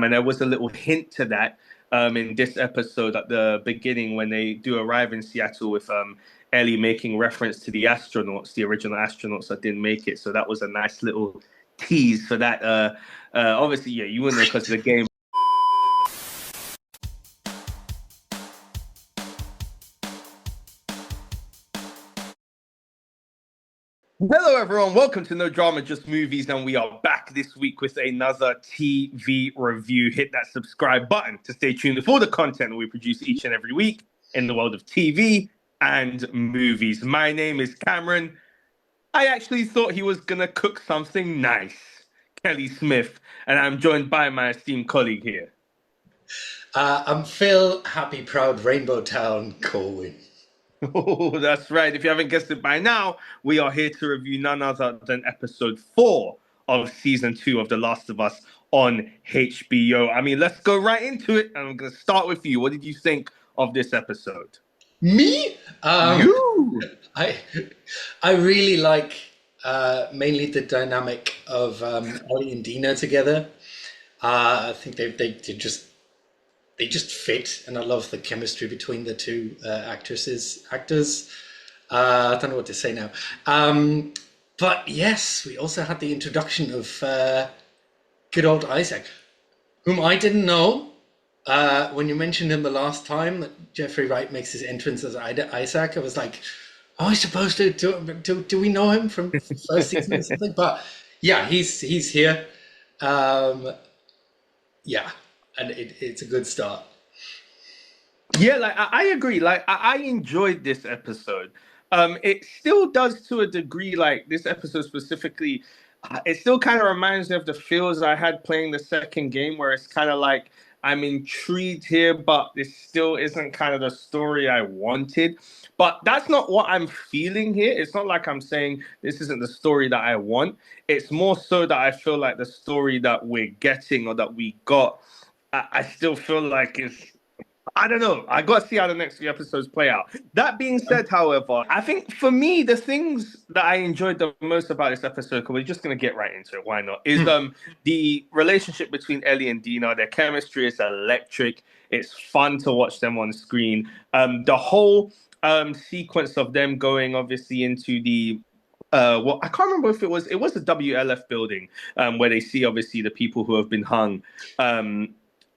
And there was a little hint to that in this episode at the beginning when they do arrive in Seattle with Ellie making reference to the astronauts, the original astronauts that didn't make it. So that was a nice little tease for that. Obviously, yeah, you wouldn't know because of the game. Hello, everyone. Welcome to No Drama, Just Movies, and we are back this week with another TV review. Hit that subscribe button to stay tuned for the content we produce each and every week in the world of TV and movies. My name is Cameron. I actually thought he was gonna cook something nice, Kelly Smith, and I'm joined by my esteemed colleague here. I'm Phil, happy, proud, Rainbow Town, Corwin. Oh, that's right. If you haven't guessed it by now, we are here to review none other than episode 4 of season 2 of The Last of Us on HBO. I mean, let's go right into it. And I'm going to start with you. What did you think of this episode? Me? You! I really like mainly the dynamic of Ellie and Dina together. I think they just fit, and I love the chemistry between the two actors. I don't know what to say now. But yes, we also had the introduction of good old Isaac, whom I didn't know. When you mentioned him the last time that Jeffrey Wright makes his entrance as Isaac, I was like, "Am I supposed to do we know him from first season or something?" But yeah, he's here. Yeah, and it's a good start. Yeah, like I agree. Like I enjoyed this episode. It still does to a degree. Like this episode specifically, it still kind of reminds me of the feels I had playing the second game, where it's kind of like I'm intrigued here, but this still isn't kind of the story I wanted. But that's not what I'm feeling here. It's not like I'm saying this isn't the story that I want. It's more so that I feel like the story that we're getting or that we got, I still feel like it's I don't know. I got to see how the next few episodes play out. That being said, however, I think for me, the things that I enjoyed the most about this episode, because we're just going to get right into it, why not, is the relationship between Ellie and Dina. Their chemistry is electric. It's fun to watch them on screen. The whole sequence of them going, obviously, into the well, I can't remember if it was the WLF building where they see obviously the people who have been hung.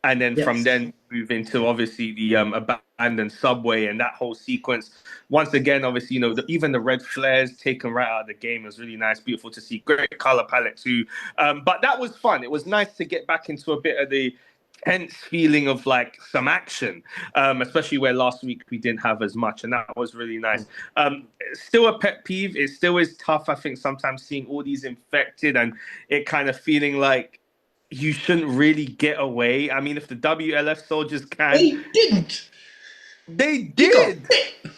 And then from Yes. then move into obviously the abandoned subway and that whole sequence. Once again, obviously, even the red flares taken right out of the game was really nice, beautiful to see. Great color palette too. But that was fun. It was nice to get back into a bit of the tense feeling of like some action, especially where last week we didn't have as much, and that was really nice. Still a pet peeve. It still is tough, I think, sometimes seeing all these infected and it kind of feeling like you shouldn't really get away. I mean, if the WLF soldiers can, They didn't. they He got did. bit.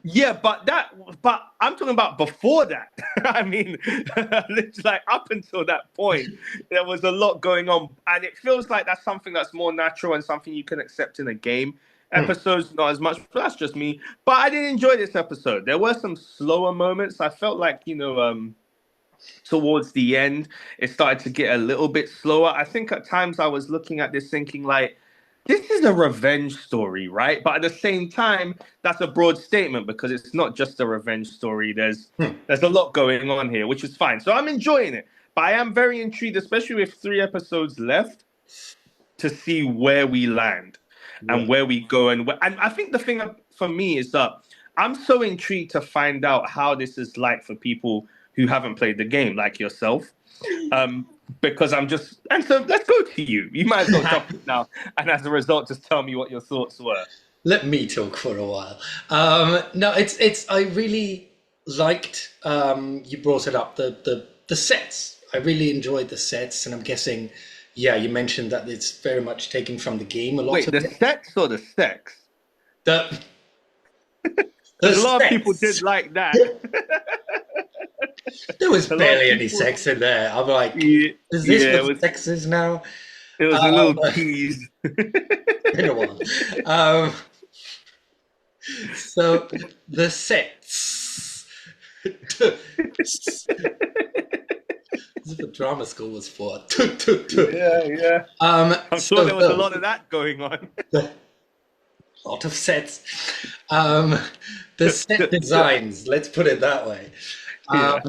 Yeah, but I'm talking about before that. I mean, it's like up until that point, there was a lot going on, and it feels like that's something that's more natural and something you can accept in a game. Episodes, not as much, but that's just me. But I did enjoy this episode. There were some slower moments. I felt like, towards the end, it started to get a little bit slower. I think at times I was looking at this thinking like, this is a revenge story, right? But at the same time, that's a broad statement because it's not just a revenge story. There's a lot going on here, which is fine. So I'm enjoying it. But I am very intrigued, especially with 3 episodes left, to see where we land Yeah. and where we go. And I think the thing for me is that I'm so intrigued to find out how this is like for people who haven't played the game, like yourself. Because and so let's go to you. You might as well jump in now. And as a result, just tell me what your thoughts were. Let me talk for a while. No, I really liked, you brought it up, the sets. I really enjoyed the sets, and I'm guessing, yeah, you mentioned that it's very much taken from the game, a lot Wait, of the it. sex or the sex? The the Because a lot of people did sets. like that. There was A lot of barely any people, sex in there. I'm like, yeah, is this yeah, what sex is now? it was a little tease. Been a while. Um, so the sets. The That's what drama school was for. Tut, tut, tut. Yeah, yeah. I'm sure So there was a lot of that going on. a lot of sets. Um, the set designs, let's put it that way. Yeah.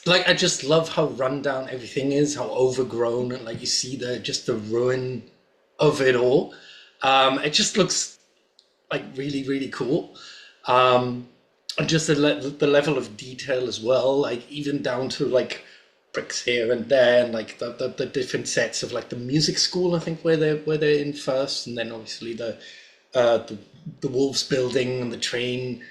Like I just love how rundown everything is, how overgrown, and like you see the ruin of it all. It just looks like really, really cool. Um, and just the level of detail as well, like even down to like bricks here and there, and like the different sets of like the music school, I think where they're in first, and then obviously uh, the the Wolves building and the train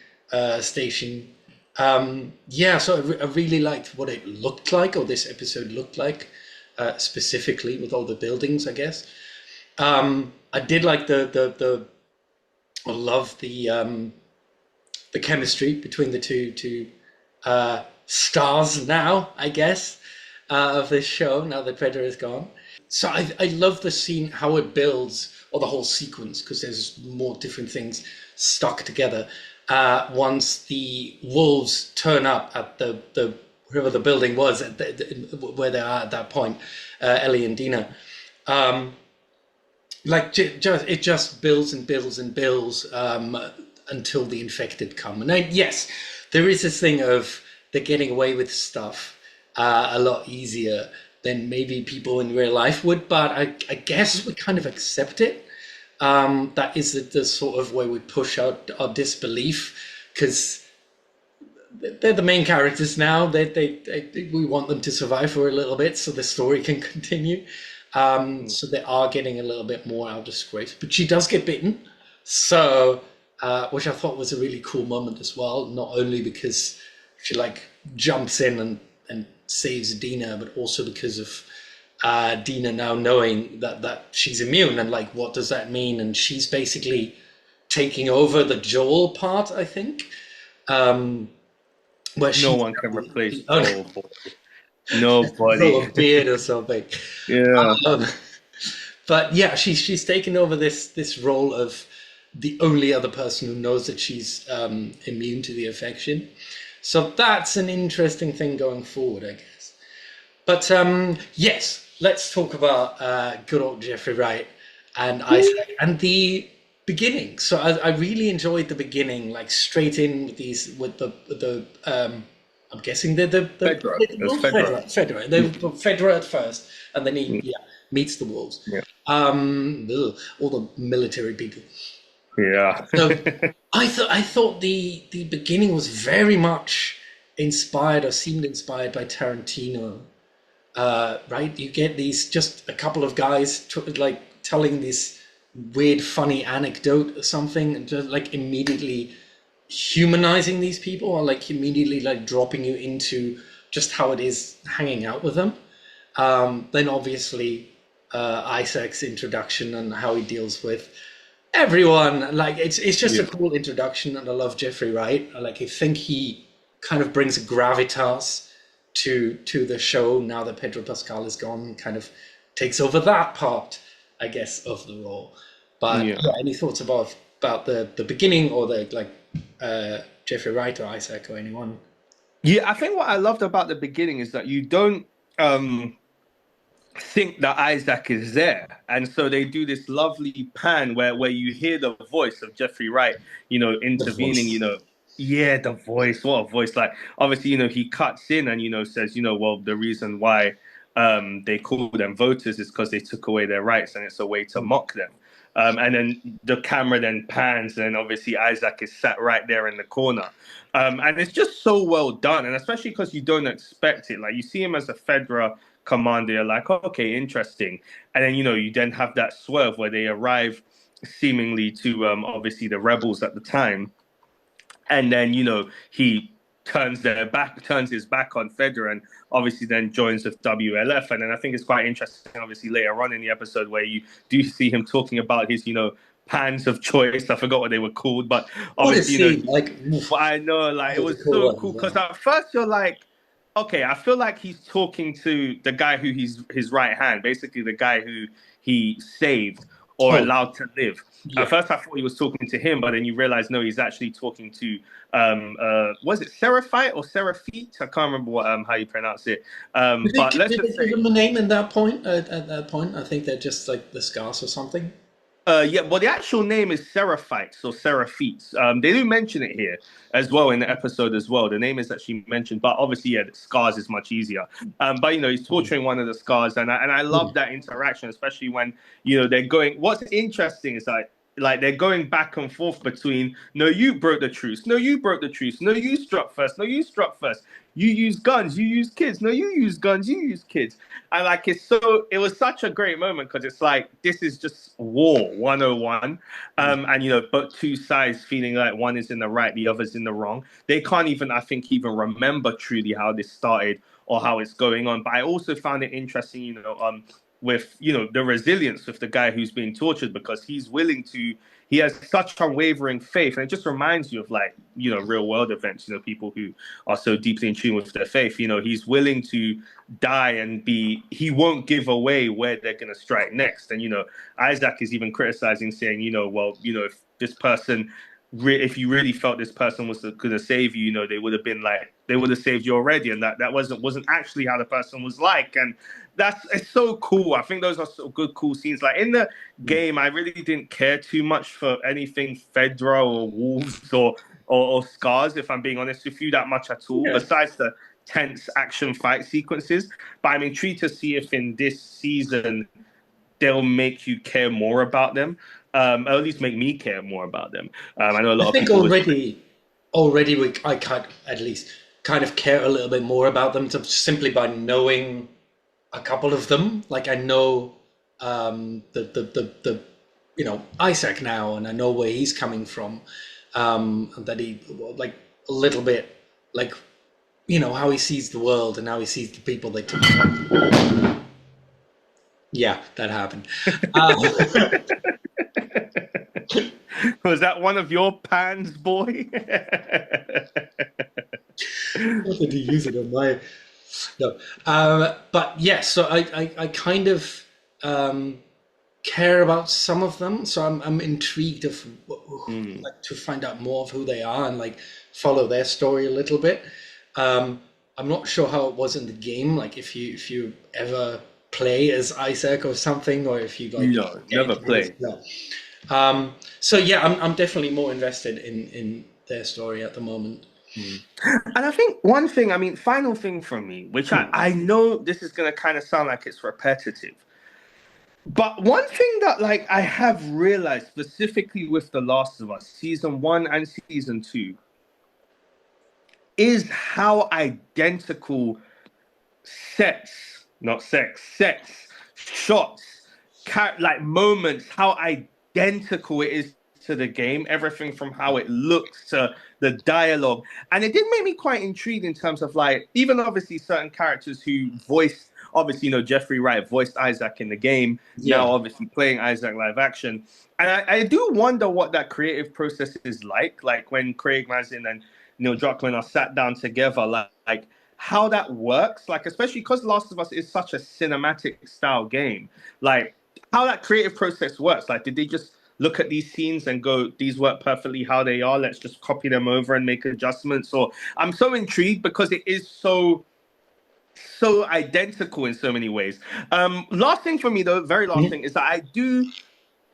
station. Yeah, so I really liked what it looked like, or this episode looked like, specifically with all the buildings, I guess. I did like the I love the chemistry between the two stars now, I guess, of this show. Now that Pedro is gone, so I love the scene how it builds, or the whole sequence, because there's more different things stuck together. Once the wolves turn up at the wherever the building was where they are at that point, Ellie and Dina. Um, like just it just builds and builds and builds until the infected come. And yes, there is this thing of they're getting away with stuff a lot easier than maybe people in real life would, but I guess we kind of accept it. That is the sort of way we push our disbelief, because they're the main characters now. We want them to survive for a little bit so the story can continue. So they are getting a little bit more out of scrapes, but she does get bitten, so which I thought was a really cool moment as well. Not only because she like jumps in and saves Dina, but also because of Dina now knowing that she's immune, and like what does that mean? And she's basically taking over the Joel part, I think, where No she one can replace oh, Joel. Nobody. a beard or something. Yeah. Um, but yeah, she's taken over this role of the only other person who knows that she's immune to the infection. So that's an interesting thing going forward, I guess. But yes, let's talk about good old Jeffrey Wright and Isaac and the beginning. So I really enjoyed the beginning, like straight in with the I'm guessing they're the Fedra. It's Fedra. Fedra. They were Fedra at first, and then he meets the wolves. Yeah. All the military people. Yeah. So I thought the beginning was very much inspired, or seemed inspired by Tarantino. Right? You get these just a couple of guys like telling this weird, funny anecdote or something, and just like immediately humanizing these people, or like immediately like dropping you into just how it is hanging out with them. Then obviously Isaac's introduction and how he deals with everyone. Like it's just a cool introduction, and I love Jeffrey Wright. I think he kind of brings a gravitas to the show now that Pedro Pascal is gone, and kind of takes over that part, I guess, of the role. But any thoughts about the beginning, or the Jeffrey Wright or Isaac or anyone? Yeah, I think what I loved about the beginning is that you don't think that Isaac is there. And so they do this lovely pan where you hear the voice of Jeffrey Wright, intervening, yeah, the voice, what a voice. Like, obviously, he cuts in and, says, well, the reason why they call them voters is because they took away their rights, and it's a way to mock them. And then the camera then pans, and obviously Isaac is sat right there in the corner. And it's just so well done, and especially because you don't expect it. Like, you see him as a Fedra commander, you're like, oh, okay, interesting. And then, you then have that swerve where they arrive seemingly to obviously the rebels at the time. And then, he turns his back on Fedra, and obviously then joins with WLF. And then I think it's quite interesting, obviously, later on in the episode, where you do see him talking about his, pans of choice. I forgot what they were called, but obviously, I know, like, it was so cool, because at first you're like, okay, I feel like he's talking to the guy who he's his right hand, basically the guy who he saved. or Oh, allowed to live. At yeah. first, I thought he was talking to him, but then you realize no, he's actually talking to was it Seraphite or Seraphite? I can't remember what how you pronounce it. But let's Did just they give say him a name in that point? At that point, I think they're just like the Scars or something. yeah, well, the actual name is Seraphites or Seraphites. They do mention it here as well in the episode as well. The name is actually mentioned, but obviously, yeah, the Scars is much easier. But he's torturing one of the Scars, and I love that interaction, especially when they're going. What's interesting is like they're going back and forth between no, you broke the truce, no, you broke the truce, no, you struck first, no, you struck first. You use guns, you use kids. No, you use guns, you use kids. And like it was such a great moment because it's like this is just war 101. And but two sides feeling like one is in the right, the other's in the wrong. They can't even, I think, even remember truly how this started or how it's going on. But I also found it interesting, with the resilience with the guy who's being tortured because he has such unwavering faith, and it just reminds you of like real world events, people who are so deeply in tune with their faith. He's willing to die and he won't give away where they're going to strike next. And Isaac is even criticizing, saying well, if this person if you really felt this person was going to save you, they would have been like, they would have saved you already. And that wasn't actually how the person was like. And it's so cool. I think those are so good, cool scenes. Like in the game, I really didn't care too much for anything Fedra or Wolves or Scars, if I'm being honest with you, that much at all, Yeah. besides the tense action fight sequences. But I'm intrigued to see if in this season they'll make you care more about them, or at least make me care more about them. I know a I lot of think people was already I kind at least kind of care a little bit more about them simply by knowing a couple of them. Like I know the Isaac now, and I know where he's coming from. And that he like a little bit like how he sees the world and how he sees the people they took. Yeah, that happened. Was that one of your pans, boy? What did he use it on my? No, but yes. So I kind of care about some of them. So I'm intrigued of like to find out more of who they are and like follow their story a little bit. I'm not sure how it was in the game. Like if you ever play as Isaac or something, or if you like No, never play. No. So yeah, I'm definitely more invested in their story at the moment. And I think one thing, I mean, final thing from me, which I know this is going to kind of sound like it's repetitive, but one thing that like I have realized specifically with The Last of Us, season 1 and season 2, is how identical sets, shots, like moments, how identical it is to the game. Everything from how it looks to the dialogue, and it did make me quite intrigued in terms of like even obviously certain characters who voiced. Obviously, Jeffrey Wright voiced Isaac in the game. Now, Yeah. obviously, playing Isaac live action, and I do wonder what that creative process is like when Craig Mazin and Neil Druckmann are sat down together, like how that works, like especially because Last of Us is such a cinematic style game, like how that creative process works. Like, did they just look at these scenes and go, "These work perfectly how they are. Let's just copy them over and make adjustments"? Or I'm so intrigued because it is so identical in so many ways. Last thing for me though, very last thing is that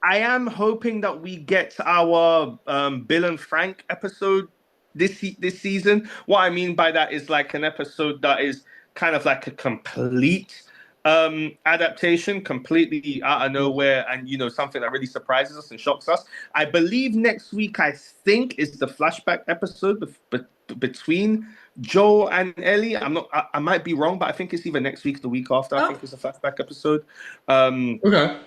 I am hoping that we get our Bill and Frank episode this season. What I mean by that is like an episode that is kind of like a complete adaptation, completely out of nowhere, and something that really surprises us and shocks us. I believe next week, I think, is the flashback episode between Joel and Ellie. I'm not. I might be wrong, but I think it's either next week or the week after. I Oh, think it's a flashback episode. Um, okay.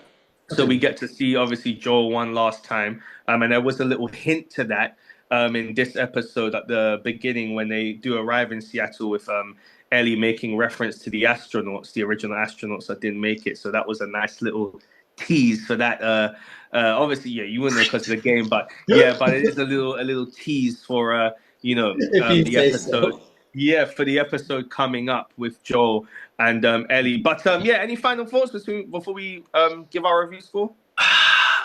so we get to see obviously Joel one last time, and there was a little hint to that in this episode at the beginning when they do arrive in Seattle with Ellie making reference to the astronauts, the original astronauts that didn't make it. So that was a nice little tease for that. Obviously, yeah, you wouldn't know because of the game, but yeah, but it is a little tease for If you the say episode. so. Yeah, for the episode coming up with Joel and Ellie. But yeah, any final thoughts before we give our review score?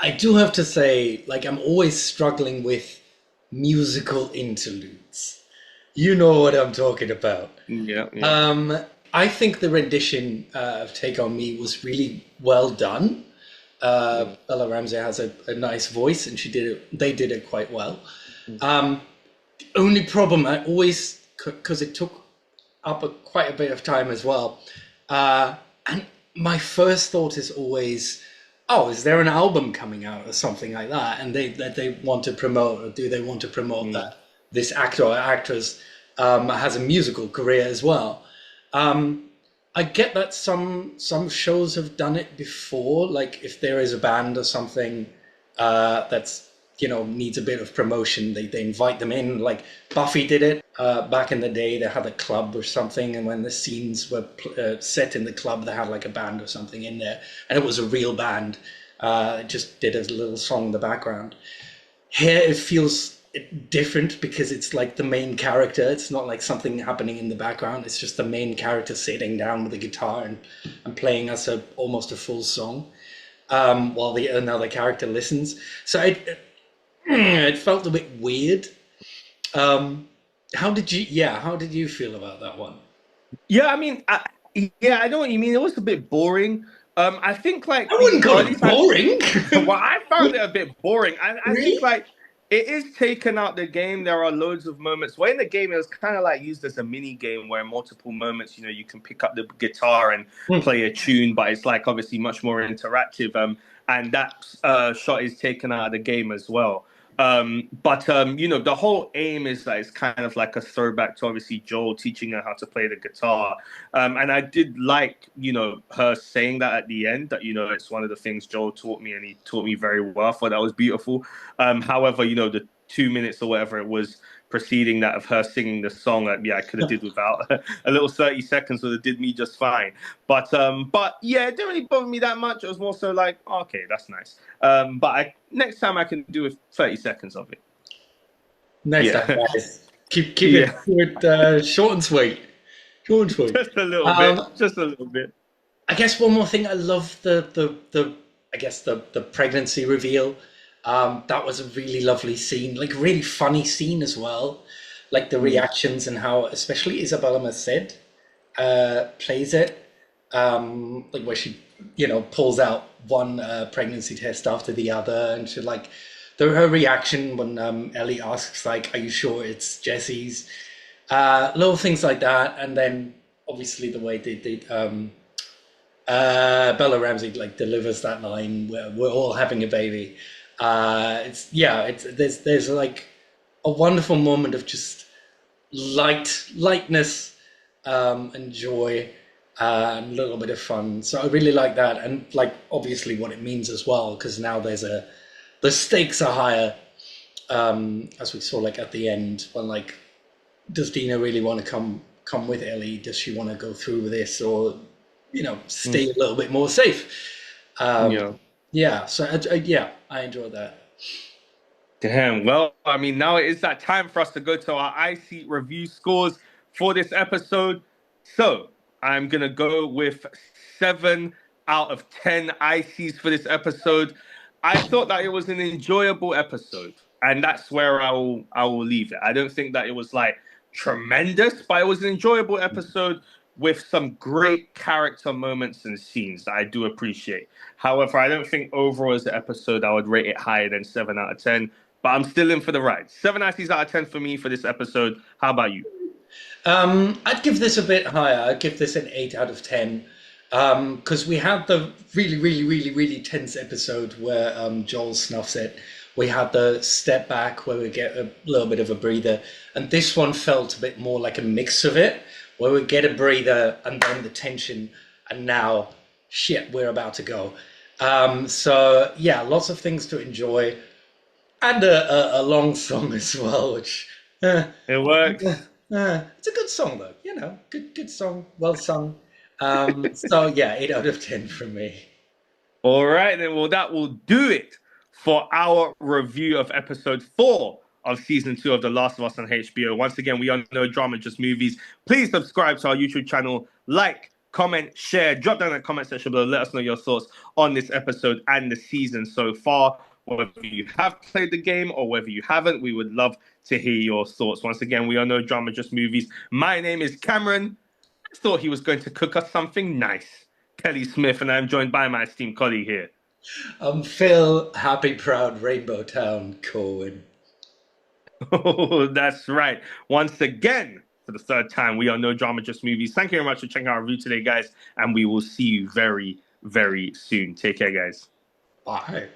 I do have to say, like, I'm always struggling with musical interludes. You know what I'm talking about. Yeah, yeah. Um, I think the rendition of "Take on Me" was really well done. Mm, Bella Ramsey has a nice voice, and she did it. They did it quite well. mm, Only problem I always, because it took up quite a bit of time as well. And my first thought is always, oh, is there an album coming out or something like that? And they want to promote, or do they want to promote mm. that this actor or actress has a musical career as well? I get that some shows have done it before, like if there is a band or something that's needs a bit of promotion, they invite them in. Like Buffy did it back in the day. They had a club or something, and when the scenes were set in the club, they had like a band or something in there, and it was a real band. It just did a little song in the background. Here it feels different because it's like the main character. It's not like something happening in the background. It's just the main character sitting down with a guitar and playing us almost a full song while another character listens. So it felt a bit weird. Um, how did you feel about that one? Yeah, I mean, yeah, I know what you mean. It was a bit boring. I think I like wouldn't the call or at it least I boring. well, I found it a bit boring. I think Really? like it is taken out the game. There are loads of moments where in the game it was kind of like used as a mini game where multiple moments, you can pick up the guitar and Hmm. play a tune, but it's like obviously much more interactive. And that shot is taken out of the game as well. But the whole aim is that it's kind of like a throwback to obviously Joel teaching her how to play the guitar. And I did like, her saying that at the end that, it's one of the things Joel taught me and he taught me very well. I thought that was beautiful. However, the 2 minutes or whatever it was preceding that of her singing the song, yeah, I could have did without a little 30 seconds would have did me just fine. But yeah, it didn't really bother me that much. It was more so like, oh, okay, that's nice. But next time I can do with 30 seconds of it. Nice time, Yeah. guys. Keep it Yeah. short and sweet. Short and sweet. Just a little bit. Um, Just a little bit. I guess one more thing. I love the I guess the pregnancy reveal. That was a really lovely scene, like really funny scene as well. Like the Mm, reactions and how, especially Isabella Merced plays it. Like where she, pulls out one pregnancy test after the other, and she like her reaction when Ellie asks like, "Are you sure it's Jesse's?" Little things like that, and then obviously the way Bella Ramsey like delivers that line where we're all having a baby. It's there's like a wonderful moment of just lightness, and joy, and a little bit of fun. So I really like that, and like obviously what it means as well, because now the stakes are higher, as we saw like at the end when like, does Dina really want to come with Ellie? Does she want to go through with this, or stay mm, a little bit more safe? Um, yeah. yeah, so yeah, I enjoyed that. Damn. Well, I mean, now it is that time for us to go to our iSeat review scores for this episode. So I'm gonna go with 7 out of 10 ices for this episode. I thought that it was an enjoyable episode, and that's where I will leave it. I don't think that it was like tremendous, but it was an enjoyable episode with some great character moments and scenes that I do appreciate. However, I don't think overall as an episode I would rate it higher than 7 out of 10. But I'm still in for the ride. 7 ices out of 10 for me for this episode. How about you? I'd give this a bit higher. I'd give this an 8 out of 10. Because we had the really, really, really, really tense episode where Joel snuffs it. We had the step back where we get a little bit of a breather. And this one felt a bit more like a mix of it, where we get a breather and then the tension. And now, shit, we're about to go. So, yeah, lots of things to enjoy. And a long song as well, which It works. it's a good song though. Good song, well sung. So yeah, 8 out of 10 from me. All right, then. Well, that will do it for our review of episode 4 of season 2 of The Last of Us on HBO. Once again, we are no drama, just movies. Please subscribe to our YouTube channel, like, comment, share, drop down in the comment section below. Let us know your thoughts on this episode and the season so far. Whether you have played the game or whether you haven't, we would love to hear your thoughts. Once again, we are No Drama, Just Movies. My name is Cameron. I thought he was going to cook us something nice. Kelly Smith, and I'm joined by my esteemed colleague here. Phil, happy, proud, Rainbow Town, Corwin. Oh, that's right. Once again, for the third time, we are No Drama, Just Movies. Thank you very much for checking out our review today, guys, and we will see you very, very soon. Take care, guys. Bye.